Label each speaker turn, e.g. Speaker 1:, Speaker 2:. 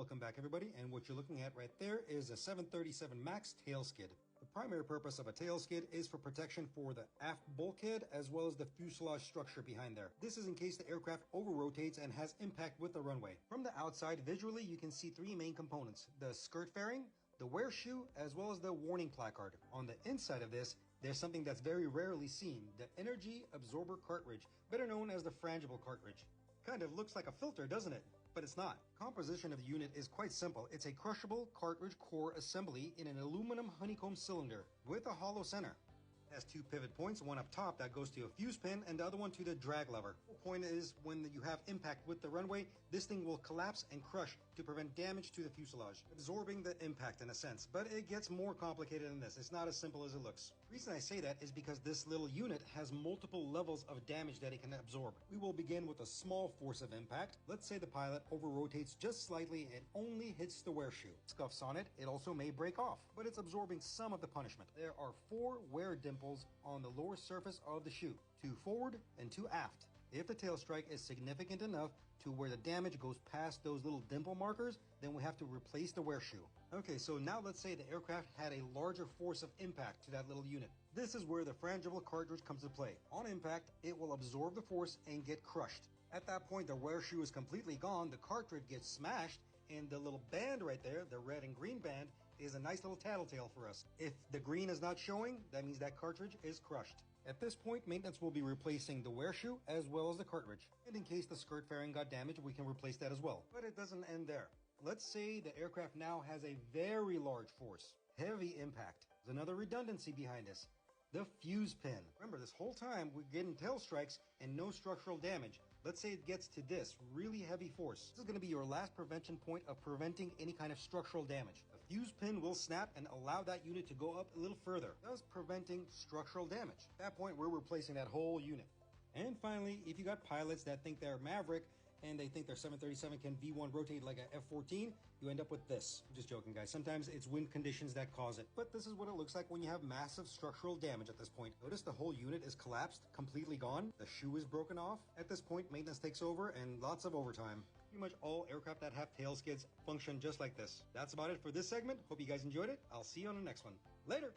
Speaker 1: welcome back everybody, and what you're looking at right there is a 737 MAX tail skid. The primary purpose of a tail skid is for protection for the aft bulkhead as well as the fuselage structure behind there. This is in case the aircraft over-rotates and has impact with the runway. From the outside, visually, you can see three main components: the skirt fairing, the wear shoe, as well as the warning placard. On the inside of this, there's something that's very rarely seen: the energy absorber cartridge, better known as the frangible cartridge. Kind of looks like a filter, doesn't it? But it's not. Composition of the unit is quite simple. It's a crushable cartridge core assembly in an aluminum honeycomb cylinder with a hollow center. It has two pivot points, one up top that goes to a fuse pin and the other one to the drag lever. The point is, when you have impact with the runway, this thing will collapse and crush to prevent damage to the fuselage, absorbing the impact in a sense. But it gets more complicated than this. It's not as simple as it looks. The reason I say that is because this little unit has multiple levels of damage that it can absorb. We will begin with a small force of impact. Let's say the pilot over-rotates just slightly and only hits the wear shoe. Scuffs on it, it also may break off, but it's absorbing some of the punishment. There are 4 wear dimples on the lower surface of the chute, 2 forward and 2 aft. If the tail strike is significant enough to where the damage goes past those little dimple markers, then we have to replace the wear shoe. Okay, so now let's say the aircraft had a larger force of impact to that little unit. This is where the frangible cartridge comes into play. On impact, it will absorb the force and get crushed. At that point, the wear shoe is completely gone, the cartridge gets smashed, and the little band right there, the red and green band, is a nice little tattletale for us. If the green is not showing, that means that cartridge is crushed. At this point, maintenance will be replacing the wear shoe as well as the cartridge. And in case the skirt fairing got damaged, we can replace that as well. But it doesn't end there. Let's say the aircraft now has a very large force, heavy impact. There's another redundancy behind this: the fuse pin. Remember, this whole time we're getting tail strikes and no structural damage. Let's say it gets to this really heavy force. This is going to be your last prevention point of preventing any kind of structural damage. The fuse pin will snap and allow that unit to go up a little further, thus preventing structural damage. At that point, we're replacing that whole unit. And finally, if you got pilots that think they're Maverick and they think their 737 can V1 rotate like a F-14, you end up with this. I'm just joking, guys. Sometimes it's wind conditions that cause it. But this is what it looks like when you have massive structural damage at this point. Notice the whole unit is collapsed, completely gone. The shoe is broken off. At this point, maintenance takes over and lots of overtime. Pretty much all aircraft that have tail skids function just like this. That's about it for this segment. Hope you guys enjoyed it. I'll see you on the next one. Later!